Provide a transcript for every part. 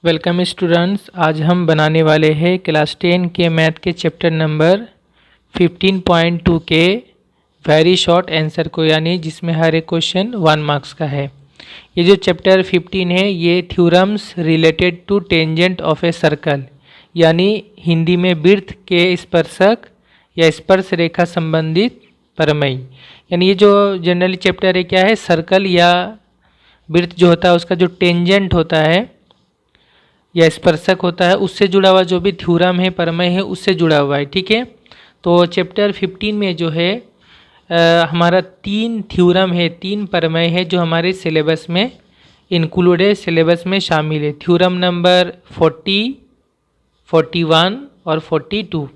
Welcome students. आज हम बनाने वाले हैं क्लास 10 के मैथ के चैप्टर नंबर 15.2 के वेरी शॉर्ट आंसर को, यानी जिसमें हर एक क्वेश्चन 1 मार्क्स का है। ये जो चैप्टर 15 है ये theorems related to tangent of a circle, यानी हिंदी में वृत्त के स्पर्शक या स्पर्श रेखा संबंधित प्रमेय। यानी ये जो जनरली चैप्टर है क्या है, सर्कल या वृत्त जो होता है उसका जो टेंजेंट होता है या स्पर्शक होता है उससे जुड़ा हुआ जो भी थ्योरम है, प्रमेय है, उससे जुड़ा हुआ है। ठीक है, तो चैप्टर 15 में जो है हमारा 3 थ्योरम है, 3 प्रमेय है जो हमारे सिलेबस में इंक्लूड है, सिलेबस में शामिल है। थ्योरम नंबर 40, 41 और 42,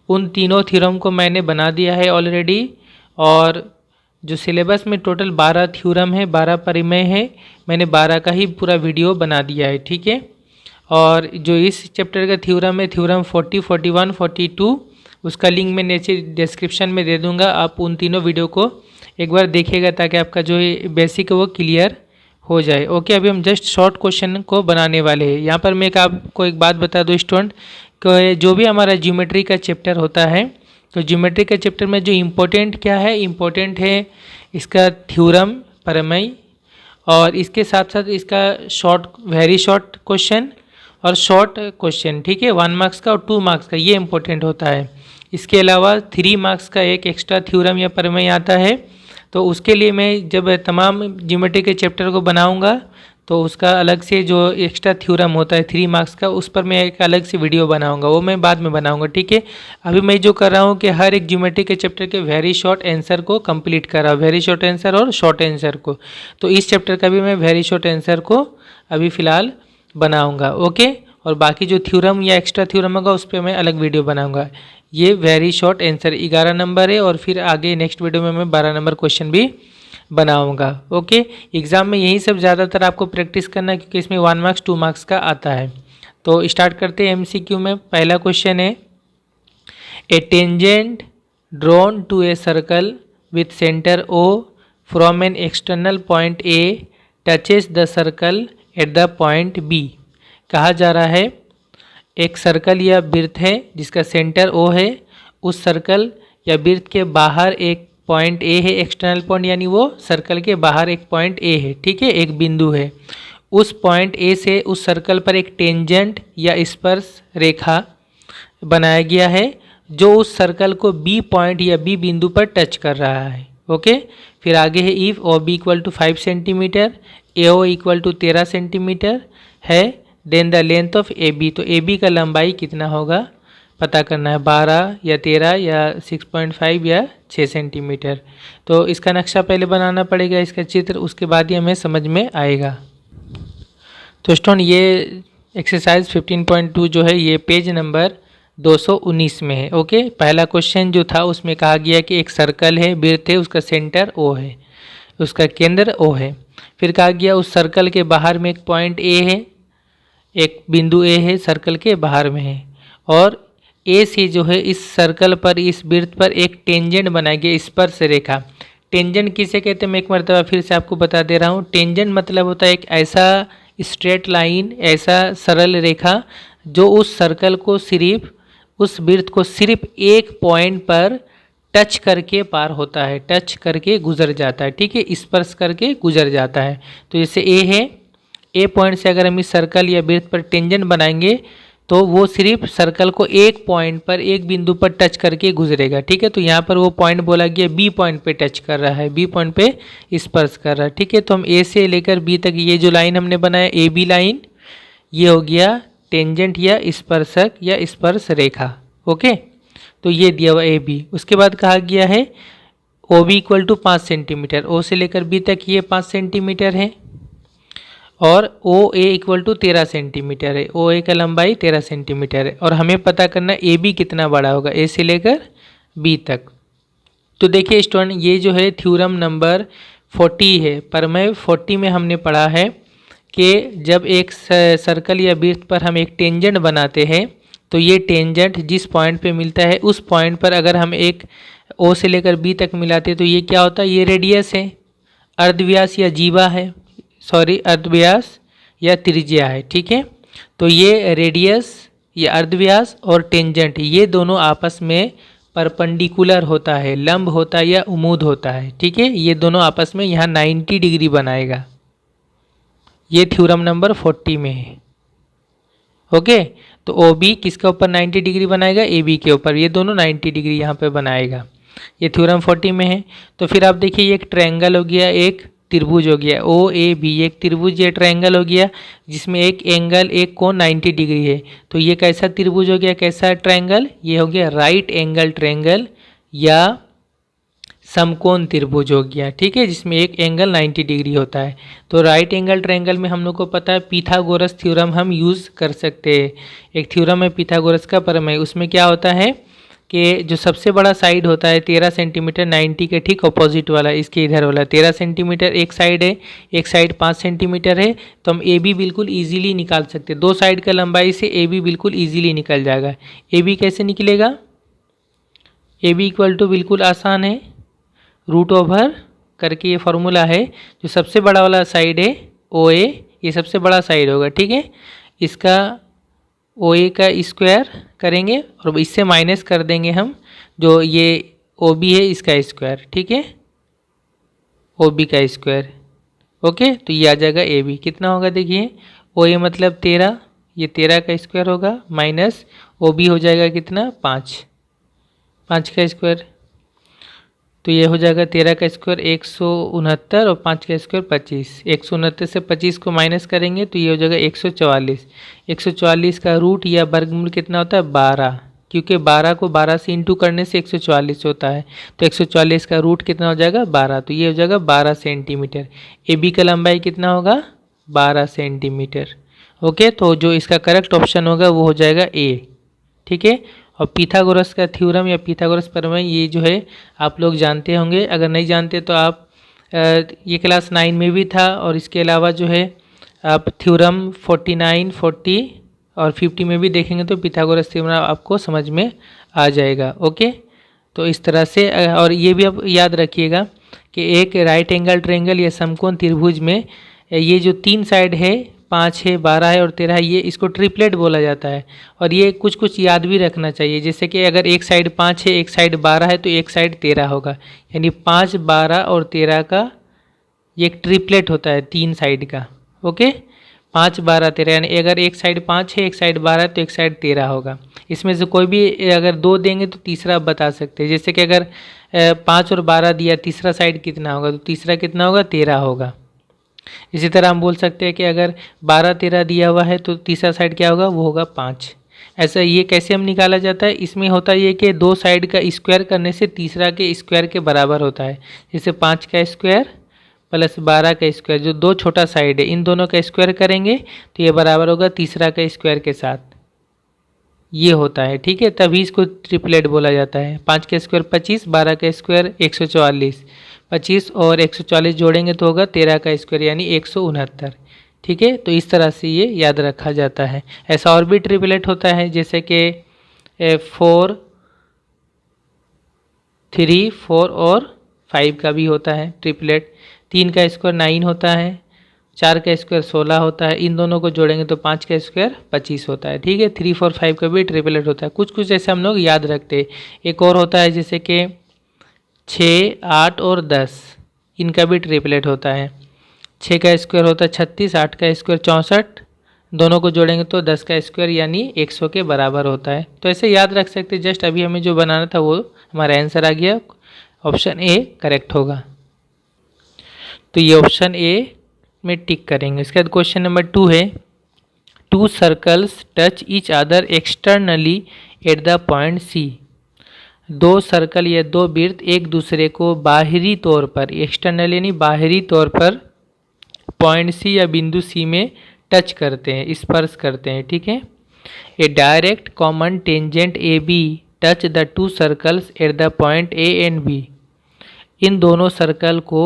उन तीनों थ्योरम को मैंने बना दिया है ऑलरेडी। और जो सिलेबस में टोटल 12 थ्योरम है, 12 प्रमेय है, मैंने 12 का ही पूरा वीडियो बना दिया है। ठीक है, और जो इस चैप्टर का थ्योरम है, थ्योरम 40, 41, 42, उसका लिंक मैं नीचे डिस्क्रिप्शन में दे दूंगा। आप उन तीनों वीडियो को एक बार देखिएगा ताकि आपका जो बेसिक है वो क्लियर हो जाए। ओके, अभी हम जस्ट शॉर्ट क्वेश्चन को बनाने वाले हैं। यहाँ पर मैं आपको एक बात बता दूँ स्टूडेंट, कि जो भी हमारा ज्योमेट्री का चैप्टर होता है, तो ज्योमेट्री के चैप्टर में जो इम्पोर्टेंट क्या है, इम्पोर्टेंट है इसका थ्योरम, प्रमेय, और इसके साथ साथ इसका वेरी शॉर्ट क्वेश्चन और शॉर्ट क्वेश्चन। ठीक है, 1 मार्क्स का और 2 मार्क्स का, ये इंपॉर्टेंट होता है। इसके अलावा 3 मार्क्स का एक एक्स्ट्रा थ्योरम या प्रमेय आता है। तो उसके लिए मैं जब तमाम ज्योमेट्री के चैप्टर को बनाऊंगा तो उसका अलग से जो एक्स्ट्रा थ्योरम होता है 3 मार्क्स का, उस पर मैं एक अलग से वीडियो बनाऊंगा, वो मैं बाद में बनाऊंगा। ठीक है, अभी मैं जो कर रहा हूँ कि हर एक ज्योमेट्री के चैप्टर के वेरी शॉर्ट आंसर को कंप्लीट कर रहा हूँ, वेरी शॉर्ट आंसर और शॉर्ट आंसर को। तो इस चैप्टर का भी मैं वेरी शॉर्ट आंसर को अभी फ़िलहाल बनाऊँगा। ओके, और बाकी जो थ्योरम या एक्स्ट्रा थ्योरम होगा उस पर मैं अलग वीडियो बनाऊंगा। ये वेरी शॉर्ट आंसर 11 नंबर है, और फिर आगे नेक्स्ट वीडियो में मैं 12 नंबर क्वेश्चन भी बनाऊंगा। ओके, एग्ज़ाम में यही सब ज़्यादातर आपको प्रैक्टिस करना है क्योंकि इसमें 1 मार्क्स 2 मार्क्स का आता है। तो स्टार्ट करते हैं MCQ में। पहला क्वेश्चन है, a tangent drawn to a circle with centre O from an external point A touches the circle at the point B। कहा जा रहा है एक सर्कल या वृत्त है जिसका सेंटर O है, उस सर्कल या वृत्त के बाहर एक पॉइंट A है, एक्सटर्नल पॉइंट यानी वो सर्कल के बाहर एक पॉइंट A है। ठीक है, एक बिंदु है। उस पॉइंट A से उस सर्कल पर एक टेंजेंट या स्पर्श रेखा बनाया गया है जो उस सर्कल को B पॉइंट या B बिंदु पर टच कर रहा है। ओके, फिर आगे है if OB equal to 5 centimetre, AO equal to 13 centimetre है, then the length of AB। तो AB का लंबाई कितना होगा पता करना है, 12 या 13 या 6.5 या 6 सेंटीमीटर। तो इसका नक्शा पहले बनाना पड़ेगा, इसका चित्र, उसके बाद ही हमें समझ में आएगा। तो स्टूडेंट ये एक्सरसाइज 15.2 जो है ये पेज नंबर 219 में है। ओके, पहला क्वेश्चन जो था उसमें कहा गया कि एक सर्कल है, वृत्त है, उसका सेंटर O है, उसका केंद्र O है। फिर कहा गया उस सर्कल के बाहर में एक पॉइंट A है, एक बिंदु A है, सर्कल के बाहर में है, और A से जो है इस सर्कल पर, इस वृत्त पर एक टेंजेंट बनाई गई, स्पर्श रेखा। टेंजेंट किसे कहते हैं मैं एक मरतबा फिर से आपको बता दे रहा हूँ। टेंजेंट मतलब होता है एक ऐसा स्ट्रेट लाइन, ऐसा सरल रेखा जो उस सर्कल को सिर्फ, उस वृत्त को सिर्फ एक पॉइंट पर टच करके पार होता है, टच करके गुजर जाता है। ठीक है, स्पर्श करके गुजर जाता है। तो जैसे A है, A पॉइंट से अगर हम इस सर्कल या वृत्त पर टेंजेंट बनाएंगे तो वो सिर्फ सर्कल को एक पॉइंट पर, एक बिंदु पर टच करके गुजरेगा। ठीक है, तो यहाँ पर वो पॉइंट बोला गया B पॉइंट पे टच कर रहा है, B पॉइंट पे स्पर्श कर रहा है। ठीक है, तो हम A से लेकर B तक ये जो लाइन हमने बनाया AB लाइन, ये हो गया टेंजेंट या स्पर्शक या स्पर्श रेखा। ओके, तो ये दिया हुआ AB। उसके बाद कहा गया है OB equal to 5 centimetre, O से लेकर B तक ये 5 सेंटीमीटर है, और OA इक्वल टू 13 सेंटीमीटर है, OA का लंबाई 13 सेंटीमीटर है, और हमें पता करना AB कितना बड़ा होगा, A से लेकर B तक। तो देखिए स्टूडेंट, ये जो है थ्योरम नंबर 40 है, प्रमेय 40 में हमने पढ़ा है कि जब एक सर्कल या वृत्त पर हम एक टेंजेंट बनाते हैं तो ये टेंजेंट जिस पॉइंट पे मिलता है उस पॉइंट पर अगर हम एक O से लेकर B तक मिलाते हैं तो ये क्या होता है, ये रेडियस है, अर्धव्यास या जीवा है, अर्धव्यास या त्रिज्या है। ठीक है, तो ये रेडियस, ये अर्धव्यास और टेंजेंट, ये दोनों आपस में परपेंडिकुलर होता है, लंब होता है या उम्मीद होता है। ठीक है, ये दोनों आपस में यहाँ 90 डिग्री बनाएगा। ये थ्योरम नंबर 40 में है। ओके, तो ओ बी किसके ऊपर 90 डिग्री बनाएगा, ए बी के ऊपर, ये दोनों 90 डिग्री यहाँ पे बनाएगा। ये थ्योरम 40 में है। तो फिर आप देखिए, ये एक ट्रायंगल हो गया, एक त्रिभुज हो गया, ओ ए बी एक त्रिभुज, ये ट्रायंगल हो गया जिसमें एक एंगल, एक कोण 90 डिग्री है। तो ये कैसा त्रिभुज हो गया, कैसा ट्रायंगल, ये हो गया राइट एंगल ट्रायंगल या समकोण त्रिभुज हो गया। ठीक है, जिसमें एक एंगल 90 डिग्री होता है। तो राइट एंगल ट्रायंगल में हम लोग को पता है पिथागोरस थ्योरम हम यूज़ कर सकते हैं। एक थ्योरम है पिथागोरस का प्रमेय, उसमें क्या होता है कि जो सबसे बड़ा साइड होता है 13 सेंटीमीटर, 90 के ठीक अपोजिट वाला, इसके इधर वाला 13 सेंटीमीटर एक साइड है, एक साइड 5 सेंटीमीटर है, तो हम ए बी बिल्कुल ईजिली निकाल सकते हैं। दो साइड का लंबाई से ए बी बिल्कुल ईजिली निकल जाएगा। ए बी कैसे निकलेगा, ए बी इक्वल टू बिल्कुल आसान है, रूट ओवर करके ये फॉर्मूला है। जो सबसे बड़ा वाला साइड है ओ ए, ये सबसे बड़ा साइड होगा। ठीक है, इसका ओ ए का स्क्वायर करेंगे और इससे माइनस कर देंगे हम जो ये ओ बी है इसका स्क्वायर। ठीक है, ओ बी का स्क्वायर। ओके, तो ये आ जाएगा ए बी कितना होगा, देखिए ओ ए मतलब 13, ये 13 का स्क्वायर होगा, माइनस ओ बी हो जाएगा कितना 5, 5 का स्क्वायर। तो ये हो जाएगा 13 का स्क्वायर 169 और 5 का स्क्वायर 25। 169 से 25 को माइनस करेंगे तो ये हो जाएगा 144। 144 का रूट या वर्गमूल कितना होता है 12, क्योंकि 12 को 12 से इंटू करने से 144 होता है। तो 144 का रूट कितना हो जाएगा 12, तो ये हो जाएगा 12 सेंटीमीटर। ए बी का लंबाई कितना होगा 12 सेंटीमीटर। ओके, तो जो इसका करेक्ट ऑप्शन होगा वो हो जाएगा ए। ठीक है, और पिथागोरस का थ्योरम या पिथागोरस प्रमेय ये जो है आप लोग जानते होंगे। अगर नहीं जानते तो आप ये क्लास 9 में भी था, और इसके अलावा जो है आप थ्योरम 49, 40 और 50 में भी देखेंगे तो पिथागोरस थ्योरम आपको समझ में आ जाएगा। ओके, तो इस तरह से और ये भी आप याद रखिएगा कि एक राइट एंगल ट्रायंगल या समकोण त्रिभुज में ये जो 3 साइड है 5 है, 12 है और 13 है, ये इसको ट्रिपलेट बोला जाता है। और ये कुछ कुछ याद भी रखना चाहिए, जैसे कि अगर एक साइड 5 है, एक साइड 12 है, तो एक साइड 13 होगा, यानी 5, 12 और 13 का ये एक ट्रिपलेट होता है 3 साइड का। ओके, 5, 12, 13, यानी अगर एक साइड 5 है, एक साइड 12 है, तो एक साइड 13 होगा। इसमें से कोई भी अगर 2 देंगे तो तीसरा आप बता सकते हैं। जैसे कि अगर 5 और 12 दिया, तीसरा साइड कितना होगा, तो तीसरा कितना होगा 13 होगा। इसी तरह हम बोल सकते हैं कि अगर 12, 13 दिया हुआ है तो तीसरा साइड क्या होगा, वो होगा 5। ऐसा ये कैसे हम निकाला जाता है, इसमें होता है ये कि 2 साइड का स्क्वायर करने से तीसरा के स्क्वायर के बराबर होता है। जैसे 5 का स्क्वायर प्लस 12 का स्क्वायर, जो 2 छोटा साइड है इन दोनों का स्क्वायर करेंगे तो ये बराबर होगा तीसरा का स्क्वायर के साथ, ये होता है। ठीक है, तभी इसको ट्रिपलेट बोला जाता है। 5 का स्क्वायर 25, 12 का स्क्वायर 144, 25 और 144 जोड़ेंगे तो होगा 13 का स्क्वायर यानी 169। ठीक है, तो इस तरह से ये याद रखा जाता है। ऐसा और भी ट्रिपलेट होता है, जैसे कि 4, 3, 4 और 5 का भी होता है ट्रिपलेट। 3 का स्क्वायर 9 होता है, 4 का स्क्वायर 16 होता है, इन दोनों को जोड़ेंगे तो 5 का स्क्वायर 25 होता है। ठीक है, 3, 4, 5 का भी ट्रिपलेट होता है। कुछ कुछ ऐसे हम लोग याद रखते हैं। एक और होता है जैसे कि 6, 8 और 10, इनका भी ट्रिपलेट होता है। 6 का स्क्वायर होता है 36, 8 का स्क्वायर 64, दोनों को जोड़ेंगे तो 10 का स्क्वायर यानी 100 के बराबर होता है। तो ऐसे याद रख सकते हैं। जस्ट अभी हमें जो बनाना था वो हमारा आंसर आ गया, ऑप्शन ए करेक्ट होगा। तो ये ऑप्शन ए में टिक करेंगे। इसके बाद क्वेश्चन नंबर 2 है, 2 circles touch each other externally at the point C. 2 circle या 2 वृत्त एक दूसरे को बाहरी तौर पर, एक्सटर्नल यानी बाहरी तौर पर पॉइंट सी या बिंदु सी में टच करते हैं, स्पर्श करते हैं। ठीक है, a direct common tangent A B touch the 2 circles at the point A and B. इन दोनों सर्कल को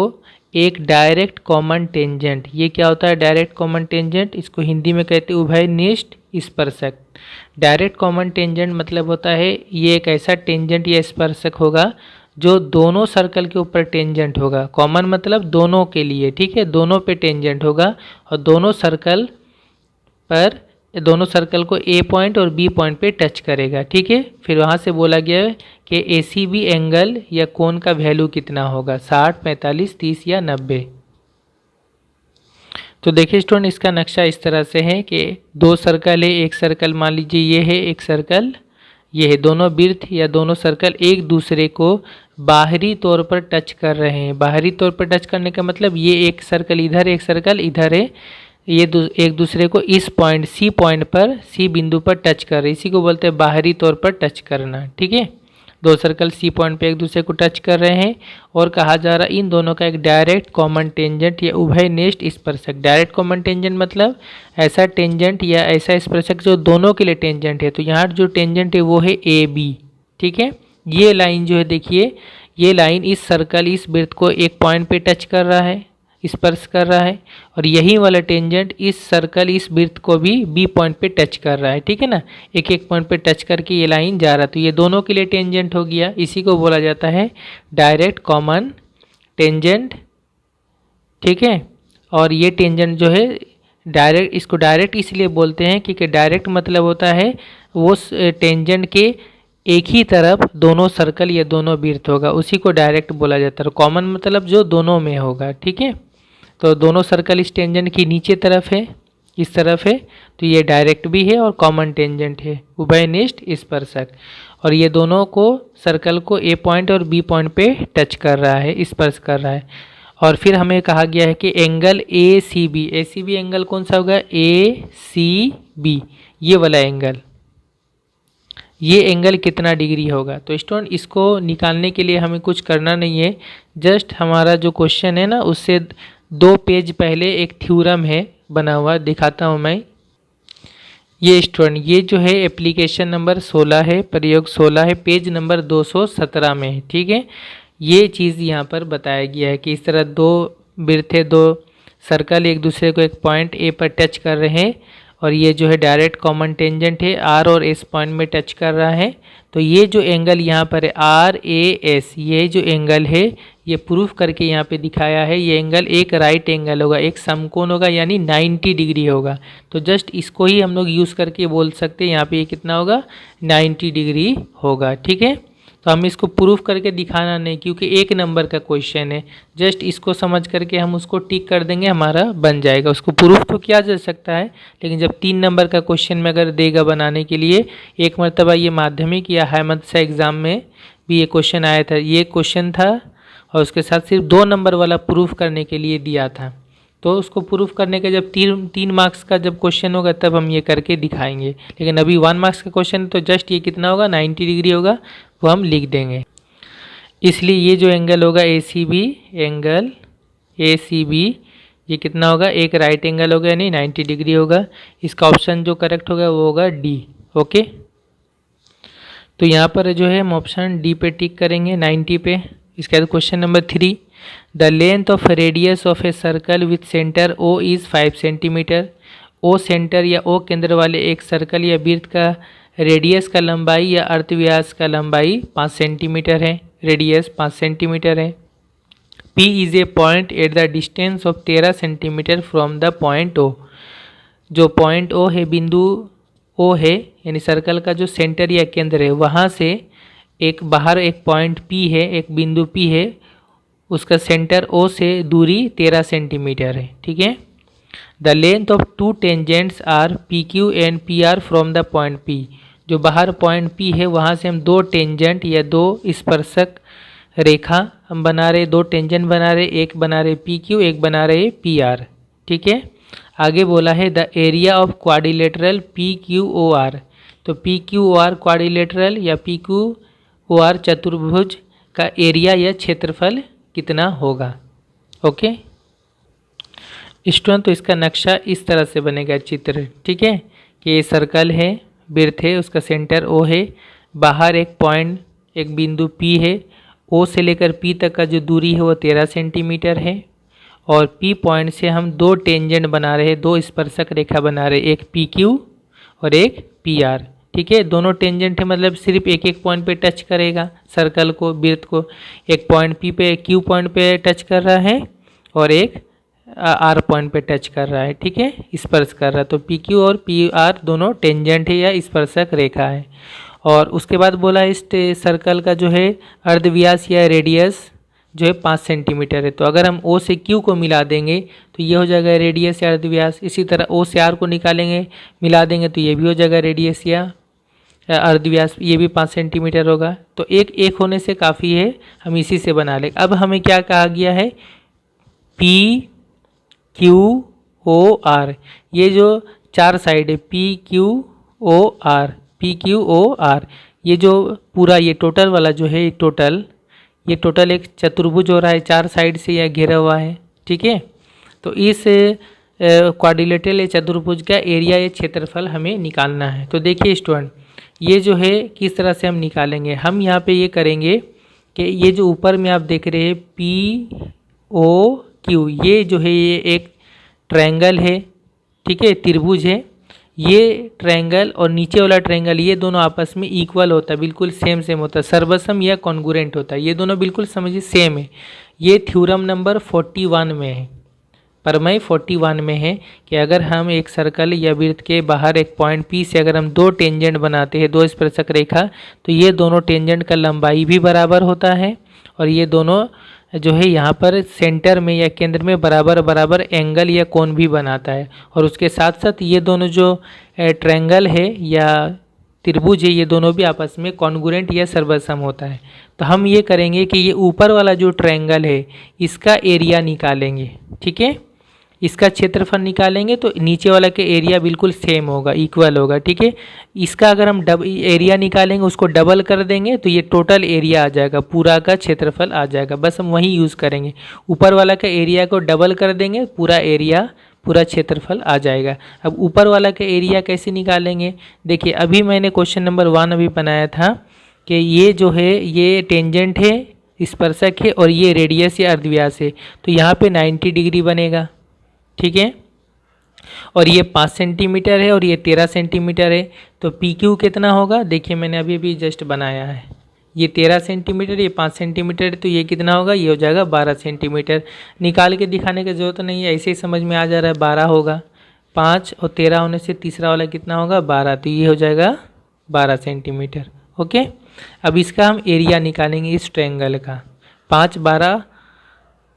एक डायरेक्ट कॉमन टेंजेंट, ये क्या होता है डायरेक्ट कॉमन टेंजेंट, इसको हिंदी में कहते हैं उभयनिष्ठ स्पर्शक। डायरेक्ट कॉमन टेंजेंट मतलब होता है ये एक ऐसा टेंजेंट या स्पर्शक होगा जो दोनों सर्कल के ऊपर टेंजेंट होगा। कॉमन मतलब दोनों के लिए, ठीक है, दोनों पे टेंजेंट होगा और दोनों सर्कल पर दोनों सर्कल को ए पॉइंट और बी पॉइंट पे टच करेगा, ठीक है। फिर वहाँ से बोला गया है कि ACB एंगल या कोण का वैल्यू कितना होगा, 60, 45, 30 या 90। तो देखिए स्टूडेंट, इसका नक्शा इस तरह से है कि दो सर्कल है, एक सर्कल मान लीजिए ये है, एक सर्कल ये है। दोनों वृत्त या दोनों सर्कल एक दूसरे को बाहरी तौर पर टच कर रहे हैं। बाहरी तौर पर टच करने का मतलब ये एक सर्कल इधर, एक सर्कल इधर है, ये एक दूसरे को इस पॉइंट सी पॉइंट पर, सी बिंदु पर टच कर रहे हैं। इसी को बोलते हैं बाहरी तौर पर टच करना, ठीक है। दो सर्कल सी पॉइंट पे एक दूसरे को टच कर रहे हैं और कहा जा रहा है इन दोनों का एक डायरेक्ट कॉमन टेंजेंट या उभयनिष्ठ स्पर्शक। डायरेक्ट कॉमन टेंजेंट मतलब ऐसा टेंजेंट या ऐसा स्पर्शक जो दोनों के लिए टेंजेंट है। तो यहाँ जो टेंजेंट है वो है AB, ठीक है। ये लाइन जो है देखिए, ये लाइन इस सर्कल, इस वृत्त को एक पॉइंट पे टच कर रहा है, स्पर्श कर रहा है, और यही वाला टेंजेंट इस सर्कल, इस वृत्त को भी बी पॉइंट पे टच कर रहा है, ठीक है ना। एक एक पॉइंट पे टच करके ये लाइन जा रहा है, तो ये दोनों के लिए टेंजेंट हो गया। इसी को बोला जाता है डायरेक्ट कॉमन टेंजेंट, ठीक है। और ये टेंजेंट जो है डायरेक्ट, इसको डायरेक्ट इसलिए बोलते हैं क्योंकि डायरेक्ट मतलब होता है वो टेंजेंट के एक ही तरफ दोनों सर्कल या दोनों वृत्त होगा, उसी को डायरेक्ट बोला जाता है। कॉमन मतलब जो दोनों में होगा, ठीक है। तो दोनों सर्कल इस टेंजेंट की नीचे तरफ है, इस तरफ है, तो ये डायरेक्ट भी है और कॉमन टेंजेंट है, उभयनिष्ठ स्पर्शक। और ये दोनों को, सर्कल को ए पॉइंट और बी पॉइंट पे टच कर रहा है, स्पर्श कर रहा है। और फिर हमें कहा गया है कि एंगल ACB, ACB एंगल कौन सा होगा, ACB, ये वाला एंगल, ये एंगल कितना डिग्री होगा। तो स्टूडेंट, इसको निकालने के लिए हमें कुछ करना नहीं है, जस्ट हमारा जो क्वेश्चन है ना उससे 2 पेज पहले एक थ्योरम है बना हुआ, दिखाता हूँ मैं। ये स्टूडेंट, ये जो है एप्लीकेशन नंबर 16 है, प्रयोग 16 है, पेज नंबर 217 में है, ठीक है। ये चीज़ यहाँ पर बताया गया है कि इस तरह दो वृत्त है, दो सर्कल एक दूसरे को एक पॉइंट ए पर टच कर रहे हैं, और ये जो है डायरेक्ट कॉमन टेंजेंट है, R और S पॉइंट में टच कर रहा है। तो ये जो एंगल यहाँ पर है RAS, ये जो एंगल है ये प्रूफ करके यहाँ पे दिखाया है, ये एंगल एक राइट एंगल होगा, एक समकोण होगा, यानी 90 डिग्री होगा। तो जस्ट इसको ही हम लोग यूज़ करके बोल सकते हैं यहाँ पे ये कितना होगा, 90 डिग्री होगा, ठीक है। तो हम इसको प्रूफ करके दिखाना नहीं, क्योंकि 1 नंबर का क्वेश्चन है, जस्ट इसको समझ करके हम उसको टिक कर देंगे, हमारा बन जाएगा। उसको प्रूफ तो किया जा सकता है, लेकिन जब 3 नंबर का क्वेश्चन में अगर देगा बनाने के लिए, एक मरतबा ये माध्यमिक या हाई मदरसा एग्ज़ाम में भी ये क्वेश्चन आया था, ये क्वेश्चन था, और उसके साथ सिर्फ 2 नंबर वाला प्रूफ करने के लिए दिया था। तो उसको प्रूफ करने के जब 3 मार्क्स का जब क्वेश्चन होगा तब हम ये करके दिखाएंगे, लेकिन अभी 1 मार्क्स का क्वेश्चन तो जस्ट ये कितना होगा, 90 डिग्री होगा, वो हम लिख देंगे। इसलिए ये जो एंगल होगा ACB, एंगल ACB ये कितना होगा, एक राइट एंगल होगा, यानी 90 डिग्री होगा। इसका ऑप्शन जो करेक्ट होगा वो होगा D, ओके। तो यहाँ पर जो है हम ऑप्शन D पे टिक करेंगे, 90 पे। इसके बाद question number 3, the length of radius of a circle with centre O is 5 centimetre. O centre या O केंद्र वाले एक सर्कल या वृत्त का रेडियस का लंबाई या अर्धव्यास का लंबाई 5 सेंटीमीटर है, रेडियस 5 सेंटीमीटर है। P is a point at the distance of 13 centimetre from the point O। जो पॉइंट O है, बिंदु O है, यानी सर्कल का जो सेंटर या केंद्र है, वहाँ से एक बाहर एक पॉइंट P है, एक बिंदु P है, उसका सेंटर O से दूरी 13 सेंटीमीटर है, ठीक है। The length of 2 tangents are PQ and PR from the point P। जो बाहर पॉइंट P है वहाँ से हम 2 टेंजेंट या 2 स्पर्शक रेखा हम बना रहे, 2 टेंजेंट बना रहे, एक बना रहे PQ, एक बना रहे PR, ठीक है। आगे बोला है the area of quadrilateral PQOR। तो PQOR क्वाड्रिलेटरल या PQOR चतुर्भुज का एरिया या क्षेत्रफल कितना होगा, ओके स्टूडेंट। तो इसका नक्शा इस तरह से बनेगा चित्र, ठीक है, कि ये सर्कल है, वृत्त है, उसका सेंटर O है, बाहर एक पॉइंट, एक बिंदु P है, O से लेकर P तक का जो दूरी है वो 13 सेंटीमीटर है, और P पॉइंट से हम 2 टेंजेंट बना रहे हैं, 2 स्पर्शक रेखा बना रहे, एक PQ और एक PR, ठीक है। दोनों टेंजेंट है मतलब सिर्फ एक एक पॉइंट पे टच करेगा सर्कल को, वृत्त को। एक पॉइंट P पे, Q पॉइंट पे टच कर रहा है, और एक आर पॉइंट पे टच कर रहा है, ठीक है, स्पर्श कर रहा है। तो पी क्यू और पी आर दोनों टेंजेंट है या स्पर्शक रेखा है। और उसके बाद बोला इस सर्कल का जो है अर्धव्यास या रेडियस जो है 5 सेंटीमीटर है। तो अगर हम ओ से क्यू को मिला देंगे तो ये हो जाएगा रेडियस या अर्धव्यास। इसी तरह ओ से आर को निकालेंगे, मिला देंगे तो ये भी हो जाएगा रेडियस या अर्धव्यास, ये भी 5 सेंटीमीटर होगा। तो एक एक होने से काफ़ी है, हम इसी से बना लें। अब हमें क्या कहा गया है, पी क्यू ओ आर, ये जो 4 साइड है P Q O R, P Q O R, ये जो पूरा ये टोटल वाला जो है ये टोटल एक चतुर्भुज हो रहा है, 4 साइड से यह घिरा हुआ है, ठीक है। तो इस क्वाड्रिलेटरल या चतुर्भुज का एरिया या क्षेत्रफल हमें निकालना है। तो देखिए स्टूडेंट, ये जो है किस तरह से हम निकालेंगे, हम यहाँ पे ये करेंगे कि ये जो ऊपर में आप देख रहे हैं पी ओ क्यू, ये जो है ये एक ट्रायंगल है, ठीक है, त्रिभुज है। ये ट्रायंगल और नीचे वाला ट्रायंगल ये दोनों आपस में इक्वल होता है, बिल्कुल सेम होता है, सर्वसम या कॉन्ग्रुएंट होता है। ये दोनों बिल्कुल समझिए सेम है। ये थ्योरम नंबर 41 में है, प्रमेय 41 में है कि अगर हम एक सर्कल या वृत्त के बाहर एक पॉइंट पी से अगर हम 2 टेंजेंट बनाते हैं, 2 स्पर्शक रेखा, तो ये दोनों टेंजेंट का लंबाई भी बराबर होता है और ये दोनों जो है यहाँ पर सेंटर में या केंद्र में बराबर एंगल या कोण भी बनाता है। और उसके साथ साथ ये दोनों जो ट्रायंगल है या त्रिभुज है, ये दोनों भी आपस में कॉन्ग्रुएंट या सर्वसम होता है। तो हम ये करेंगे कि ये ऊपर वाला जो ट्रायंगल है इसका एरिया निकालेंगे, ठीक है, इसका क्षेत्रफल निकालेंगे तो नीचे वाला के एरिया बिल्कुल सेम होगा, इक्वल होगा, ठीक है। इसका अगर हम एरिया निकालेंगे, उसको डबल कर देंगे तो ये टोटल एरिया आ जाएगा, पूरा का क्षेत्रफल आ जाएगा। बस हम वही यूज़ करेंगे, ऊपर वाला का एरिया को डबल कर देंगे, पूरा एरिया पूरा क्षेत्रफल आ जाएगा। अब ऊपर वाला का एरिया कैसे निकालेंगे, देखिए अभी मैंने क्वेश्चन नंबर 1 अभी बनाया था कि ये जो है ये टेंजेंट है, स्पर्शक है और ये रेडियस या अर्धव्यास है। तो यहाँ पे 90 डिग्री बनेगा, ठीक है, और ये 5 सेंटीमीटर है और ये 13 सेंटीमीटर है। तो पी क्यू कितना होगा, देखिए मैंने अभी जस्ट बनाया है, ये 13 सेंटीमीटर, ये 5 सेंटीमीटर, तो ये कितना होगा, ये हो जाएगा 12 सेंटीमीटर। निकाल के दिखाने की ज़रूरत नहीं है, ऐसे ही समझ में आ जा रहा है, 12 होगा। 5 और 13 होने से तीसरा वाला कितना होगा, 12, तो ये हो जाएगा 12 सेंटीमीटर। ओके, अब इसका हम एरिया निकालेंगे इस ट्रायंगल का, 5, 12।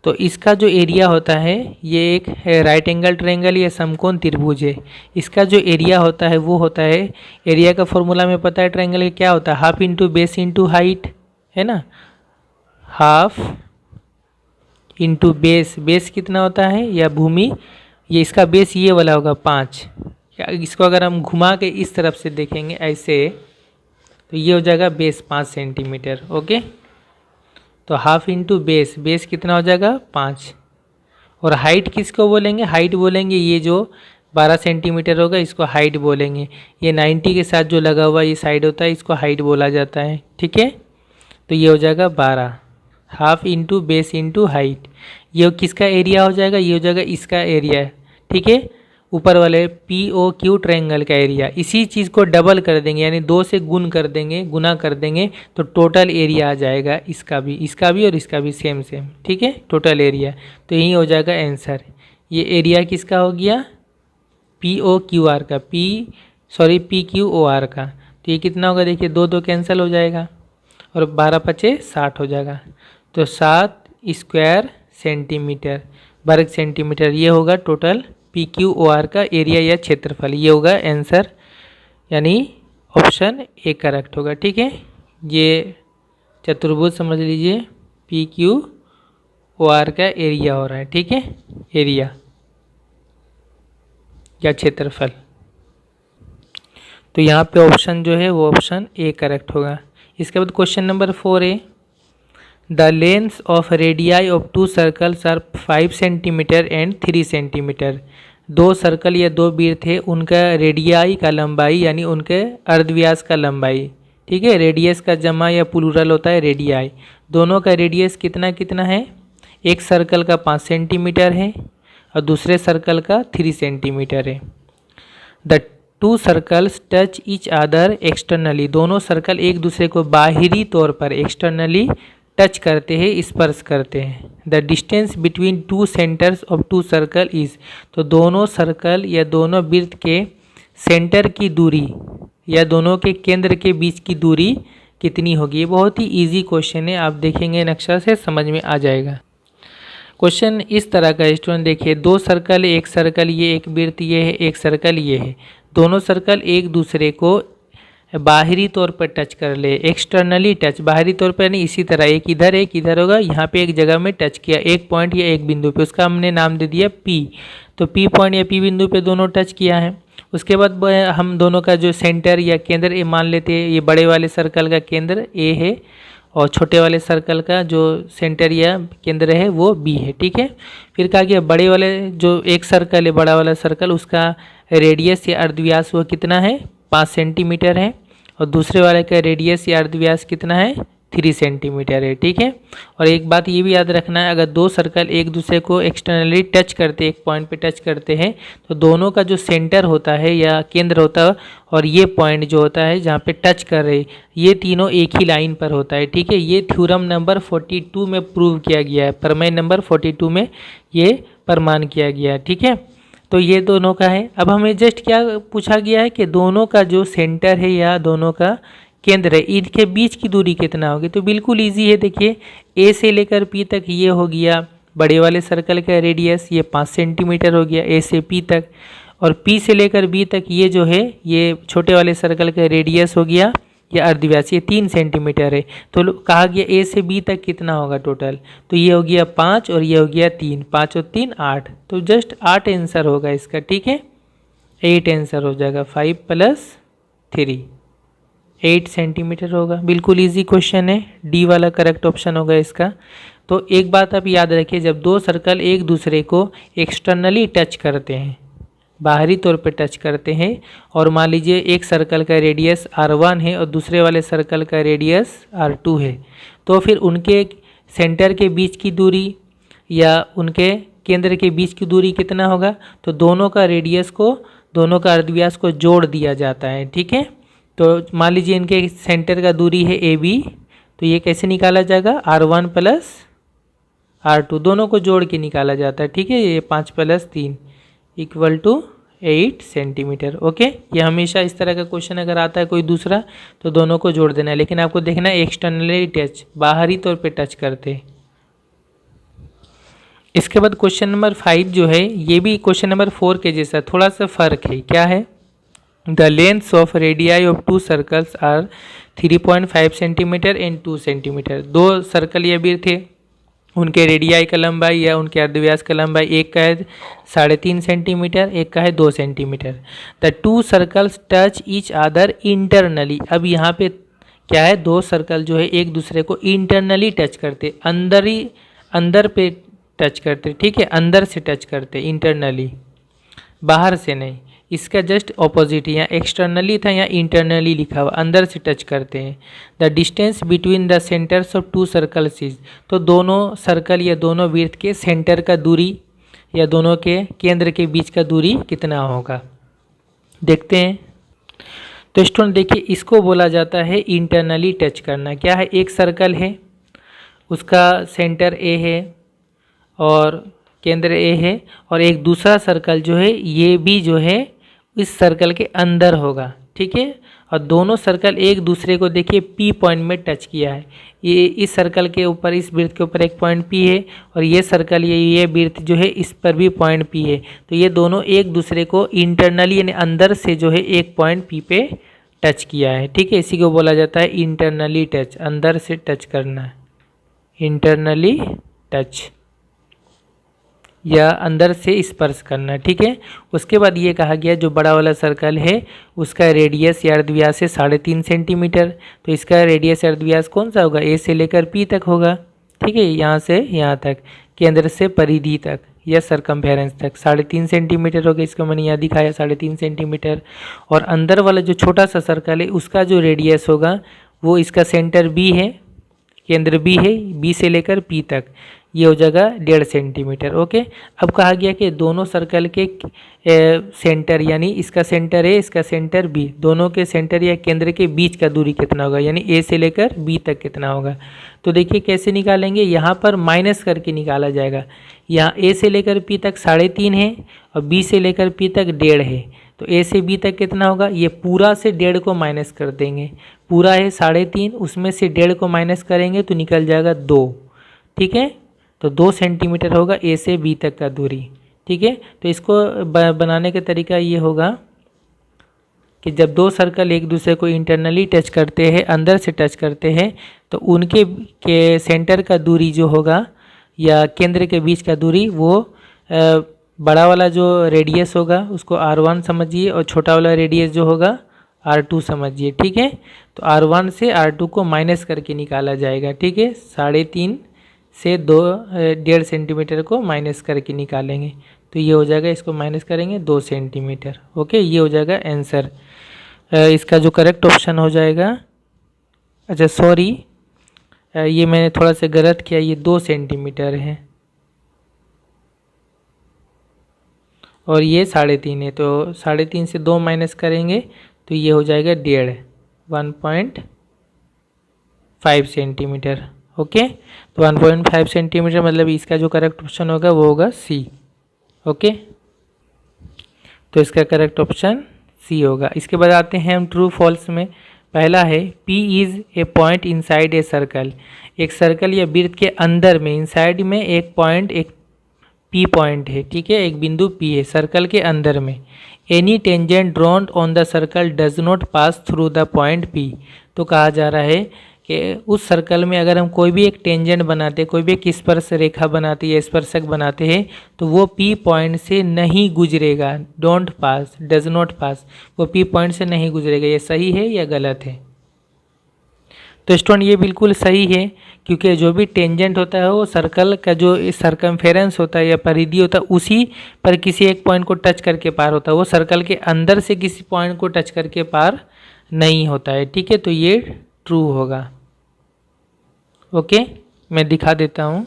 तो इसका जो एरिया होता है, ये एक राइट एंगल ट्रायंगल या समकोण त्रिभुज है, इसका जो एरिया होता है वो होता है, एरिया का फॉर्मूला में पता है ट्रायंगल का क्या होता है, half into base into height, है ना, हाफ इंटू बेस, बेस कितना होता है या भूमि, ये इसका बेस ये वाला होगा 5। इसको अगर हम घुमा के इस तरफ से देखेंगे ऐसे, तो ये हो जाएगा बेस 5 सेंटीमीटर। ओके, तो हाफ इंटू बेस, बेस कितना हो जाएगा 5, और हाइट किसको बोलेंगे, हाइट बोलेंगे ये जो 12 सेंटीमीटर होगा इसको हाइट बोलेंगे। ये 90 के साथ जो लगा हुआ ये साइड होता है इसको हाइट बोला जाता है, ठीक है। तो ये हो जाएगा 12, half into base into height, ये किसका एरिया हो जाएगा, ये हो जाएगा इसका एरिया, ठीक है, ऊपर वाले पी ओ क्यू ट्रायंगल का एरिया। इसी चीज़ को डबल कर देंगे यानी 2 से गुना कर देंगे तो टोटल एरिया आ जाएगा, इसका भी और इसका भी सेम, ठीक है, टोटल एरिया। तो यही हो जाएगा आंसर। ये एरिया किसका हो गया, पी ओ क्यू आर का, पी क्यू ओ आर का। तो ये कितना होगा, देखिए 2 कैंसिल हो जाएगा और 12 पचे 60 हो जाएगा। तो 7 स्क्वायर सेंटीमीटर वर्ग सेंटीमीटर, ये होगा total P Q O R का एरिया या क्षेत्रफल, ये होगा आंसर, यानी ऑप्शन ए करेक्ट होगा, ठीक है। ये चतुर्भुज समझ लीजिए, पी क्यू ओ आर का एरिया हो रहा है, ठीक है, एरिया या क्षेत्रफल। तो यहाँ पे ऑप्शन जो है वो ऑप्शन ए करेक्ट होगा। इसके बाद क्वेश्चन नंबर 4 है, the length of radii of 2 circles are 5 centimetre and 3 centimetre. 2 circle या 2 वृत्त है, उनका रेडियाई का लंबाई यानी उनके अर्धव्यास का लंबाई, ठीक है, रेडियस का जमा या प्लूरल होता है रेडियाई। दोनों का रेडियस कितना कितना है, एक सर्कल का 5 सेंटीमीटर है और दूसरे सर्कल का 3 सेंटीमीटर है। The 2 circles touch each other externally, दोनों सर्कल एक दूसरे को बाहरी तौर पर एक्सटर्नली टच करते हैं, स्पर्श करते हैं। The distance between two centres of two circle is, तो दोनों सर्कल या दोनों वृत्त के सेंटर की दूरी या दोनों के केंद्र के बीच की दूरी कितनी होगी। ये बहुत ही इजी क्वेश्चन है, आप देखेंगे नक्शा से समझ में आ जाएगा। क्वेश्चन इस तरह का स्टूडेंट देखिए, दो सर्कल, एक सर्कल ये, एक वृत्त ये है, एक सर्कल ये है। दोनों सर्कल एक दूसरे को बाहरी तौर पर टच कर ले, एक्सटर्नली टच, बाहरी तौर पर नहीं, इसी तरह एक इधर होगा, यहाँ पे एक जगह में टच किया, एक पॉइंट या एक बिंदु पे, उसका हमने नाम दे दिया P। तो P पॉइंट या P बिंदु पे दोनों टच किया है। उसके बाद हम दोनों का जो सेंटर या केंद्र ए मान लेते हैं, ये बड़े वाले सर्कल का केंद्र A है और छोटे वाले सर्कल का जो सेंटर या केंद्र है वो B है, ठीक है। फिर कहा गया बड़े वाले जो एक सर्कल है, बड़ा वाला सर्कल, उसका रेडियस या अर्धव्यास वो कितना है, 5 सेंटीमीटर है, और दूसरे वाले का रेडियस या अर्धव्यास कितना है, 3 सेंटीमीटर है, ठीक है। और एक बात ये भी याद रखना है, अगर दो सर्कल एक दूसरे को एक्सटर्नली टच करते, एक पॉइंट पे टच करते हैं, तो दोनों का जो सेंटर होता है या केंद्र होता है और ये पॉइंट जो होता है जहाँ पे टच कर रहे, ये तीनों एक ही लाइन पर होता है, ठीक है। ये थ्योरम नंबर 42 में प्रूव किया गया है, प्रमेय नंबर 42 में ये प्रमाण किया गया है, ठीक है। तो ये दोनों का है। अब हमें जस्ट क्या पूछा गया है कि दोनों का जो सेंटर है या दोनों का केंद्र है, इनके बीच की दूरी कितना होगी। तो बिल्कुल इजी है, देखिए A से लेकर P तक ये हो गया बड़े वाले सर्कल का रेडियस, ये 5 सेंटीमीटर हो गया A से P तक, और P से लेकर B तक ये जो है ये छोटे वाले सर्कल का रेडियस हो गया या अर्धव्यास, ये 3 सेंटीमीटर है। तो कहा गया A से B तक कितना होगा टोटल, तो ये हो गया 5 और ये हो गया 3, 5 और 3 8, तो जस्ट 8 आंसर होगा इसका, ठीक है। 8 आंसर हो जाएगा, 5 + 3 8 सेंटीमीटर होगा। बिल्कुल इजी क्वेश्चन है, डी वाला करेक्ट ऑप्शन होगा इसका। तो एक बात आप याद रखिए, जब दो सर्कल एक दूसरे को एक्सटर्नली टच करते हैं, बाहरी तौर पे टच करते हैं, और मान लीजिए एक सर्कल का रेडियस R1 है और दूसरे वाले सर्कल का रेडियस R2 है, तो फिर उनके सेंटर के बीच की दूरी या उनके केंद्र के बीच की दूरी कितना होगा, तो दोनों का रेडियस को, दोनों का अर्धव्यास को जोड़ दिया जाता है, ठीक है। तो मान लीजिए इनके सेंटर का दूरी है AB, तो ये कैसे निकाला जाएगा, R1 + R2, दोनों को जोड़ के निकाला जाता है, ठीक है। ये 5 + 3 = 8 सेंटीमीटर, ओके। ये हमेशा इस तरह का क्वेश्चन अगर आता है कोई दूसरा, तो दोनों को जोड़ देना है, लेकिन आपको देखना है एक्सटर्नली टच, बाहरी तौर पे टच करते। इसके बाद क्वेश्चन नंबर 5 जो है, ये भी क्वेश्चन नंबर 4 के जैसा, थोड़ा सा फर्क है। क्या है, the lengths of radii of 2 circles are 3.5 centimetre and 2 centimetre. दो सर्कल या वृत्त थे, उनके रेडियाई का लंबाई या उनके अर्धव्यास का लंबाई, एक का है 3.5 सेंटीमीटर, एक का है 2 centimetre. The 2 circles touch each other internally. अब यहाँ पे क्या है, दो सर्कल जो है एक दूसरे को इंटरनली टच करते, अंदर पे टच करते, ठीक है, अंदर से टच करते, इंटरनली, बाहर से नहीं। इसका जस्ट ऑपोजिट है, यहाँ एक्सटर्नली था, यहाँ इंटरनली लिखा हुआ, अंदर से टच करते हैं। The distance between the centres of 2 circles is, तो दोनों सर्कल या दोनों वृत्त के सेंटर का दूरी या दोनों के केंद्र के बीच का दूरी कितना होगा, देखते हैं। तो स्टूडेंट देखिए, इसको बोला जाता है इंटरनली टच करना। क्या है, एक सर्कल है, उसका सेंटर A है और केंद्र A है, और एक दूसरा सर्कल जो है ये भी जो है इस सर्कल के अंदर होगा, ठीक है। और दोनों सर्कल एक दूसरे को देखिए P पॉइंट में टच किया है। ये इस सर्कल के ऊपर, इस वृत्त के ऊपर एक पॉइंट P है, और ये सर्कल ये वृत्त जो है इस पर भी पॉइंट P है। तो ये दोनों एक दूसरे को इंटरनली यानी अंदर से जो है एक पॉइंट P पे टच किया है, ठीक है। इसी को बोला जाता है इंटरनली टच, अंदर से टच करना, इंटरनली टच या अंदर से स्पर्श करना, ठीक है। उसके बाद ये कहा गया जो बड़ा वाला सर्कल है उसका रेडियस या अर्धव्यास है 3.5 सेंटीमीटर, तो इसका रेडियस या अर्धव्यास कौन सा होगा, A से लेकर P तक होगा, ठीक है, यहाँ से यहाँ तक, केंद्र से परिधि तक या सरकमफेरेंस तक 3.5 सेंटीमीटर होगा। इसका मैंने यहाँ दिखाया 3.5 सेंटीमीटर। और अंदर वाला जो छोटा सा सर्कल है उसका जो रेडियस होगा वो, इसका सेंटर B है, केंद्र B है, B से लेकर P तक, ये हो जाएगा 1.5 सेंटीमीटर। ओके, अब कहा गया कि दोनों सर्कल के सेंटर, यानी इसका सेंटर ए, इसका सेंटर बी, दोनों के सेंटर या केंद्र के बीच का दूरी कितना होगा, यानी ए से लेकर बी तक कितना होगा। तो देखिए कैसे निकालेंगे, यहाँ पर माइनस करके निकाला जाएगा। यहाँ ए से लेकर पी तक 3.5 है और बी से लेकर पी तक 1.5 है। तो ए से बी तक कितना होगा, ये पूरा से 1.5 को माइनस कर देंगे। पूरा है 3.5, उसमें से 1.5 को माइनस करेंगे तो निकल जाएगा 2। ठीक है, तो 2 सेंटीमीटर होगा ए से बी तक का दूरी। ठीक है, तो इसको बनाने का तरीका ये होगा कि जब दो सर्कल एक दूसरे को इंटरनली टच करते हैं, अंदर से टच करते हैं, तो उनके के सेंटर का दूरी जो होगा या केंद्र के बीच का दूरी, वो बड़ा वाला जो रेडियस होगा उसको R1 समझिए और छोटा वाला रेडियस जो होगा R2 समझिए। ठीक है, तो R1 से R2 को माइनस करके निकाला जाएगा। ठीक है, 3.5 से 1.5 सेंटीमीटर को माइनस करके निकालेंगे तो ये हो जाएगा, इसको माइनस करेंगे 2 सेंटीमीटर। ओके, ये हो जाएगा आंसर। इसका जो करेक्ट ऑप्शन हो जाएगा, अच्छा सॉरी, ये मैंने थोड़ा सा गलत किया, ये 2 सेंटीमीटर है और ये 3.5 है। तो 3.5 से 2 माइनस करेंगे तो ये हो जाएगा 1.5 सेंटीमीटर। ओके, तो 1.5 सेंटीमीटर मतलब इसका जो करेक्ट ऑप्शन होगा वो होगा सी। ओके, तो इसका करेक्ट ऑप्शन सी होगा। इसके बाद आते हैं हम ट्रू फॉल्स में। पहला है P is a point inside a circle. एक सर्कल या वृत्त के अंदर में, इनसाइड में एक पॉइंट, एक P पॉइंट है। ठीक है, एक बिंदु P है सर्कल के अंदर में। Any tangent drawn on the circle does not pass through the point P। तो कहा जा रहा है कि उस सर्कल में अगर हम कोई भी एक टेंजेंट बनाते, कोई भी एक स्पर्श रेखा बनाते या स्पर्शक बनाते हैं तो वो P पॉइंट से नहीं गुजरेगा। Don't pass, does not pass, वो P पॉइंट से नहीं गुजरेगा। ये सही है या गलत है? तो स्टूडेंट ये बिल्कुल सही है, क्योंकि जो भी टेंजेंट होता है वो सर्कल का जो सर्कमफेरेंस होता है या परिधि होता है उसी पर किसी एक पॉइंट को टच करके पार होता है। वो सर्कल के अंदर से किसी पॉइंट को टच करके पार नहीं होता है। ठीक है, तो ये ट्रू होगा। ओके, मैं दिखा देता हूँ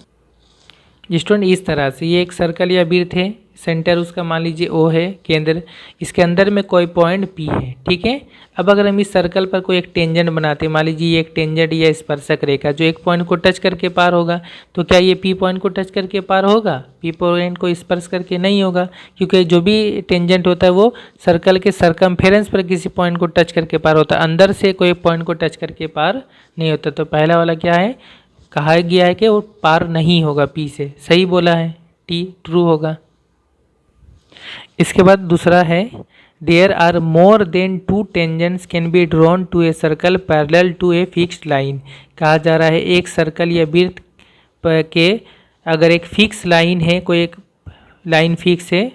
स्टूडेंट। इस तरह से ये एक सर्कल या वृत्त है, सेंटर उसका मान लीजिए O है, केंद्र, इसके अंदर में कोई पॉइंट P है। ठीक है, अब अगर हम इस सर्कल पर कोई एक टेंजेंट बनाते हैं, मान लीजिए ये एक टेंजेंट या स्पर्शक रेखा जो एक पॉइंट को टच करके पार होगा, तो क्या ये P पॉइंट को टच करके पार होगा? P पॉइंट को स्पर्श करके नहीं होगा, क्योंकि जो भी टेंजेंट होता है वो सर्कल के सर्कमफेरेंस पर किसी पॉइंट को टच करके पार होता है, अंदर से कोई पॉइंट को टच करके पार नहीं होता। तो पहला वाला क्या है, कहा गया है कि वो पार नहीं होगा P से, सही बोला है, T ट्रू होगा। इसके बाद दूसरा है there are more than 2 tangents can be drawn to a circle parallel to a fixed line. कहा जा रहा है एक सर्कल या वृत्त के अगर एक फिक्स लाइन है, कोई एक लाइन फिक्स है,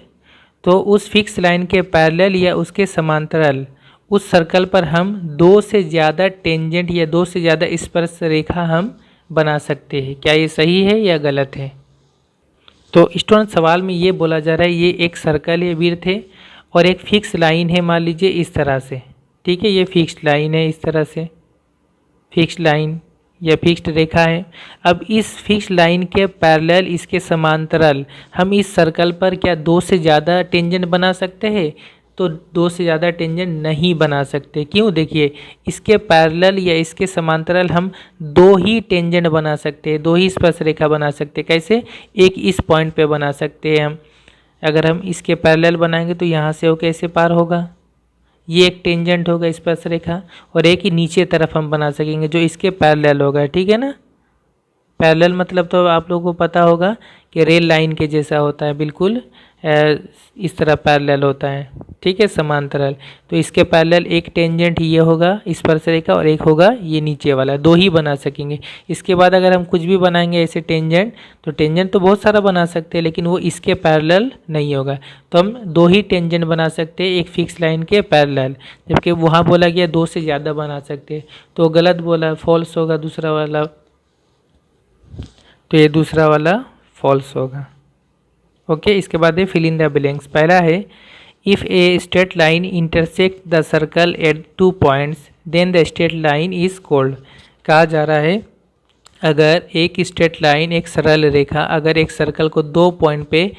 तो उस फिक्स लाइन के पैरेलल या उसके समांतराल उस सर्कल पर हम 2 से ज़्यादा टेंजेंट या 2 से ज़्यादा स्पर्श रेखा हम बना सकते हैं। क्या ये सही है या गलत है? तो स्टूडेंट सवाल में ये बोला जा रहा है ये एक सर्कल या वृत्त है और एक फिक्स लाइन है, मान लीजिए इस तरह से। ठीक है, ये फिक्स्ड लाइन है, इस तरह से फिक्स्ड लाइन या फिक्स्ड रेखा है। अब इस फिक्स्ड लाइन के पैरेलल, इसके समांतराल हम इस सर्कल पर क्या 2 से ज़्यादा टेंजेंट बना सकते हैं? तो 2 से ज़्यादा टेंजेंट नहीं बना सकते। क्यों? देखिए, इसके पैरेलल या इसके समांतराल हम 2 ही टेंजेंट बना सकते हैं, 2 ही स्पर्श रेखा बना सकते हैं। कैसे? एक इस पॉइंट पे बना सकते हैं हम, अगर हम इसके पैरेलल बनाएंगे तो यहाँ से वो कैसे पार होगा, ये एक टेंजेंट होगा स्पर्श रेखा, और एक ही नीचे तरफ हम बना सकेंगे जो इसके पैरेलल होगा। ठीक है ना, पैरेलल मतलब तो आप लोगों को पता होगा कि रेल लाइन के जैसा होता है, बिल्कुल इस तरह पैरेलल होता है। ठीक है, समांतराल, तो इसके पैरेलल एक टेंजेंट ये होगा स्पर्श रेखा और एक होगा ये नीचे वाला, 2 ही बना सकेंगे। इसके बाद अगर हम कुछ भी बनाएंगे ऐसे टेंजेंट, तो टेंजेंट तो बहुत सारा बना सकते हैं लेकिन वो इसके पैरेलल नहीं होगा, तो हम 2 ही टेंजेंट बना सकते हैं एक फिक्स लाइन के पैरेलल, जबकि वहाँ बोला गया 2 से ज़्यादा बना सकते हैं, तो गलत बोला, फॉल्स होगा दूसरा वाला। तो ये दूसरा वाला फॉल्स होगा। ओके, इसके बाद है फिल इन द ब्लैंक्स। पहला है if a straight line intersect the circle at 2 points then the straight line is called. कहा जा रहा है अगर एक स्ट्रेट लाइन, एक सरल रेखा अगर एक सर्कल को 2 पॉइंट पे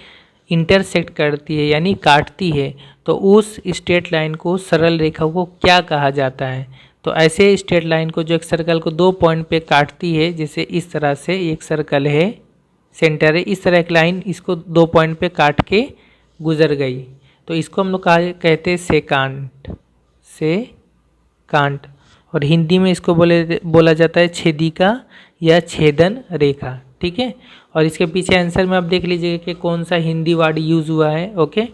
इंटरसेक्ट करती है यानी काटती है, तो उस स्ट्रेट लाइन को, सरल रेखा को क्या कहा जाता है? तो ऐसे स्ट्रेट लाइन को जो एक सर्कल को 2 पॉइंट पे काटती है, जैसे इस तरह से एक सर्कल है, सेंटर है, इस तरह एक लाइन इसको 2 पॉइंट पे काट के गुजर गई, तो इसको हम लोग कहते हैं सेकांट। और हिंदी में इसको बोला जाता है छेदिका या छेदन रेखा। ठीक है, और इसके पीछे आंसर में आप देख लीजिएगा कि कौन सा हिंदी वर्ड यूज़ हुआ है। ओके,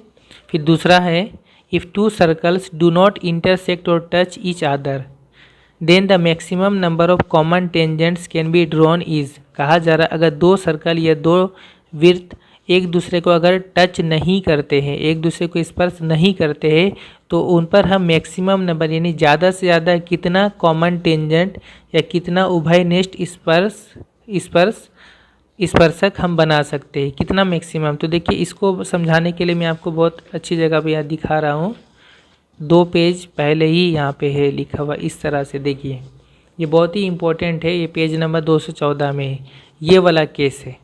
फिर दूसरा है if 2 circles do not intersect और touch each other then the maximum number of common tangents can be drawn is. कहा जा रहा है अगर 2 सर्कल या 2 वृत्त एक दूसरे को अगर टच नहीं करते हैं, एक दूसरे को स्पर्श नहीं करते हैं, तो उन पर हम मैक्सिमम नंबर यानी ज़्यादा से ज़्यादा कितना कॉमन टेंजेंट या कितना उभयनिष्ठ स्पर्शक हम बना सकते हैं, कितना मैक्सिमम। तो देखिए इसको समझाने के लिए मैं आपको बहुत अच्छी जगह पे यहाँ दिखा रहा हूँ। 2 पेज पहले ही यहाँ पे है लिखा हुआ, इस तरह से देखिए, ये बहुत ही इम्पोर्टेंट है। ये पेज नंबर 214 में है, ये वाला केस है।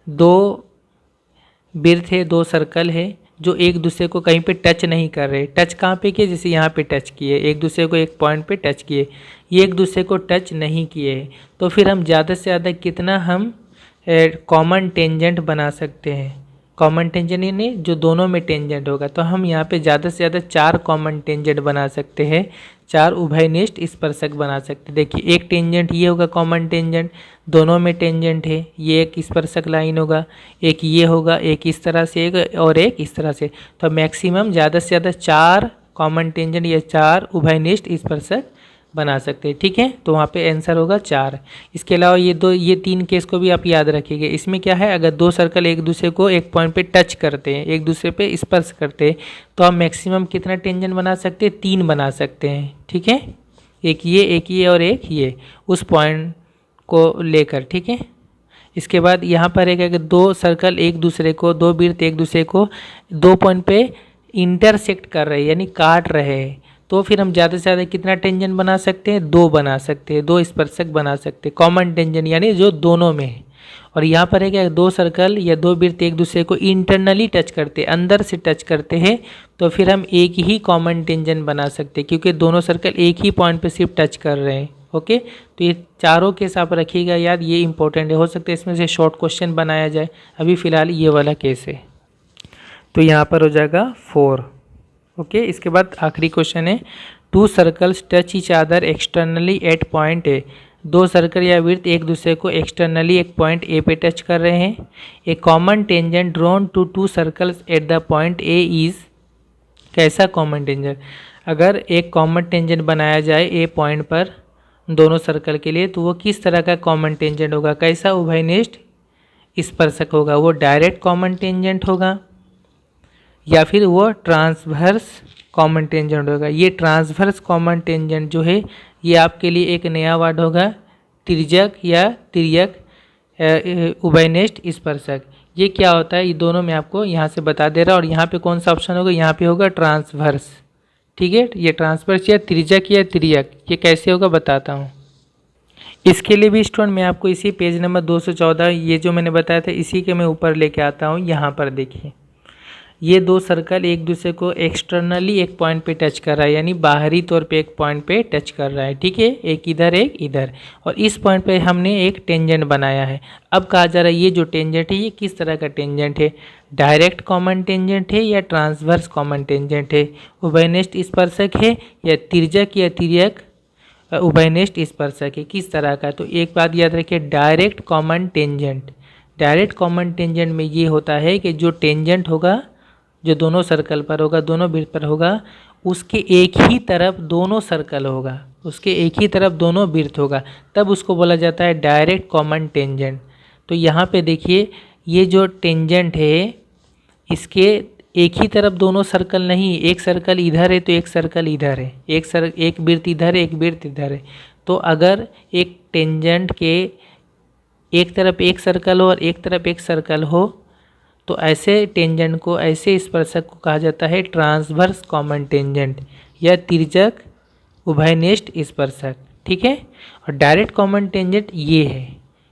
2 वृत्त है, 2 सर्कल है जो एक दूसरे को कहीं पे टच नहीं कर रहे। टच कहाँ पे किए? जैसे यहाँ पे टच किए, एक दूसरे को एक पॉइंट पे टच किए, ये एक दूसरे को टच नहीं किए, तो फिर हम ज़्यादा से ज़्यादा कितना हम कॉमन टेंजेंट बना सकते हैं। कॉमन टेंजेंट यानी जो दोनों में टेंजेंट होगा, तो हम यहाँ पे ज़्यादा से ज़्यादा 4 कॉमन टेंजेंट बना सकते हैं, 4 उभयनिष्ठ स्पर्शक बना सकते हैं। देखिए एक टेंजेंट ये होगा कॉमन टेंजेंट, दोनों में टेंजेंट है, ये एक स्पर्शक लाइन होगा, एक ये होगा, एक इस तरह से एक और एक इस तरह से। तो मैक्सिमम ज़्यादा से ज़्यादा 4 कॉमन टेंजेंट या 4 उभयनिष्ठ स्पर्शक बना सकते हैं। ठीक है, तो वहाँ पे आंसर होगा 4। इसके अलावा ये 3 केस को भी आप याद रखिएगा। इसमें क्या है, अगर 2 सर्कल एक दूसरे को एक पॉइंट पे टच करते हैं, एक दूसरे पे स्पर्श करते हैं, तो हम मैक्सिमम कितना टेंजेंट बना सकते हैं? 3 बना सकते हैं। ठीक है, एक ये और एक ये उस पॉइंट को लेकर। ठीक है, इसके बाद यहाँ पर एक अगर 2 सर्कल एक दूसरे को, 2 वृत्त एक दूसरे को 2 पॉइंट पे इंटरसेक्ट कर रहे हैं यानी काट रहे हैं, तो फिर हम ज़्यादा से ज़्यादा कितना टेंजेंट बना सकते हैं? 2 बना सकते हैं, 2 स्पर्शक बना सकते हैं, कॉमन टेंजेंट यानी जो दोनों में है। और यहाँ पर है क्या, 2 सर्कल या 2 वृत्त एक दूसरे को इंटरनली टच करते हैं, अंदर से टच करते हैं, तो फिर हम एक ही कॉमन टेंजेंट बना सकते हैं, क्योंकि दोनों सर्कल एक ही पॉइंट पे सिर्फ टच कर रहे हैं। ओके, तो ये चारों केस आप रखिएगा याद, ये इंपॉर्टेंट है। हो सकता है इसमें से शॉर्ट क्वेश्चन बनाया जाए, अभी फ़िलहाल ये वाला केस है, तो यहाँ पर हो जाएगा 4। ओके, इसके बाद आखिरी क्वेश्चन है 2 circles touch each other externally at point A. 2 circle या वृत्त एक दूसरे को एक्सटर्नली एक पॉइंट ए पे टच कर रहे हैं। A common tangent drawn to 2 circles at the point A is. कैसा कॉमन टेंजेंट? अगर एक कॉमन टेंजेंट बनाया जाए ए पॉइंट पर दोनों सर्कल के लिए, तो वो किस तरह का कॉमन टेंजेंट होगा? कैसा उभयनिष्ठ स्पर्शक होगा? वो डायरेक्ट कॉमन टेंजेंट होगा या फिर वो ट्रांसवर्स कॉमन टेंजेंट होगा? ये ट्रांसवर्स कॉमन टेंजेंट जो है, ये आपके लिए एक नया वर्ड होगा, तिर्यक या तिर्यक उभयनिष्ठ स्पर्शक। ये क्या होता है, ये दोनों मैं आपको यहाँ से बता दे रहा हूँ। और यहाँ पे कौन सा ऑप्शन होगा? यहाँ पे होगा ट्रांसवर्स। ठीक है, ये ट्रांसवर्स या तिर्यक या तिर्यक, ये कैसे होगा बताता हूँ। इसके लिए भी स्टूडेंट मैं आपको इसी पेज नंबर 214, ये जो मैंने बताया था, इसी के मैं ऊपर लेके आता हूँ। यहाँ पर देखिए, ये 2 सर्कल एक दूसरे को एक्सटर्नली एक पॉइंट पे टच कर रहा है, यानी बाहरी तौर पे एक पॉइंट पे टच कर रहा है। ठीक है, एक इधर एक इधर, और इस पॉइंट पे हमने एक टेंजेंट बनाया है। अब कहा जा रहा है ये जो टेंजेंट है, ये किस तरह का टेंजेंट है? डायरेक्ट कॉमन टेंजेंट है या ट्रांसवर्स कॉमन टेंजेंट है? उभयनिष्ठ स्पर्शक है या तिर्यक या तिर्यक उभयनिष्ठ स्पर्शक है? किस तरह का? तो एक बात याद रखिए, direct common tangent. Direct common tangent में ये होता है कि जो टेंजेंट होगा, जो दोनों सर्कल पर होगा, दोनों वृत्त पर होगा, उसके एक ही तरफ दोनों सर्कल होगा, उसके एक ही तरफ दोनों वृत्त होगा, तब उसको बोला जाता है डायरेक्ट कॉमन टेंजेंट। तो यहाँ पे देखिए, ये जो टेंजेंट है, इसके एक ही तरफ दोनों सर्कल नहीं, एक सर्कल इधर है तो एक सर्कल इधर है, एक वृत्त इधर है, एक वृत्त इधर है। तो अगर एक टेंजेंट के एक तरफ एक सर्कल हो और एक तरफ एक सर्कल हो, तो ऐसे टेंजेंट को, ऐसे स्पर्शक को कहा जाता है ट्रांसवर्स कॉमन टेंजेंट या तिर्यक उभयनिष्ठ स्पर्शक। ठीक है। और डायरेक्ट कॉमन टेंजेंट ये है,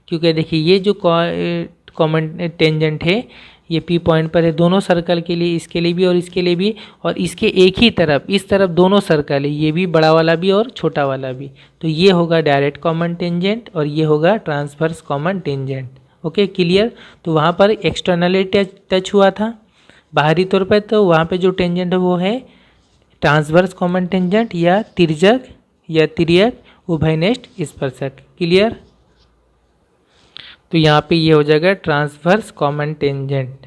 क्योंकि देखिए ये जो कॉमन टेंजेंट है ये पी पॉइंट पर है दोनों सर्कल के लिए, इसके लिए भी और इसके लिए भी, और इसके एक ही तरफ इस तरफ दोनों सर्कल है, ये भी बड़ा वाला भी और छोटा वाला भी। तो ये होगा डायरेक्ट कॉमन टेंजेंट और ये होगा transverse common tangent. Okay clear. तो वहाँ पर एक्सटर्नली टच हुआ था बाहरी तौर पर, तो वहाँ पे जो टेंजेंट है वो है ट्रांसवर्स कॉमन टेंजेंट या तिर्यक या तिर्यक उभयनिष्ठ स्पर्शक। क्लियर। तो यहाँ पे ये हो जाएगा transverse common tangent,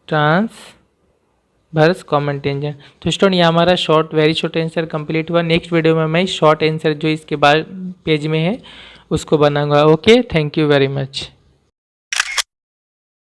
transverse common tangent. तो स्टूडेंट ये हमारा short very short answer complete हुआ। नेक्स्ट वीडियो में मैं शॉर्ट आंसर जो इसके बाद पेज में है उसको बनाऊंगा। Okay, thank you very much.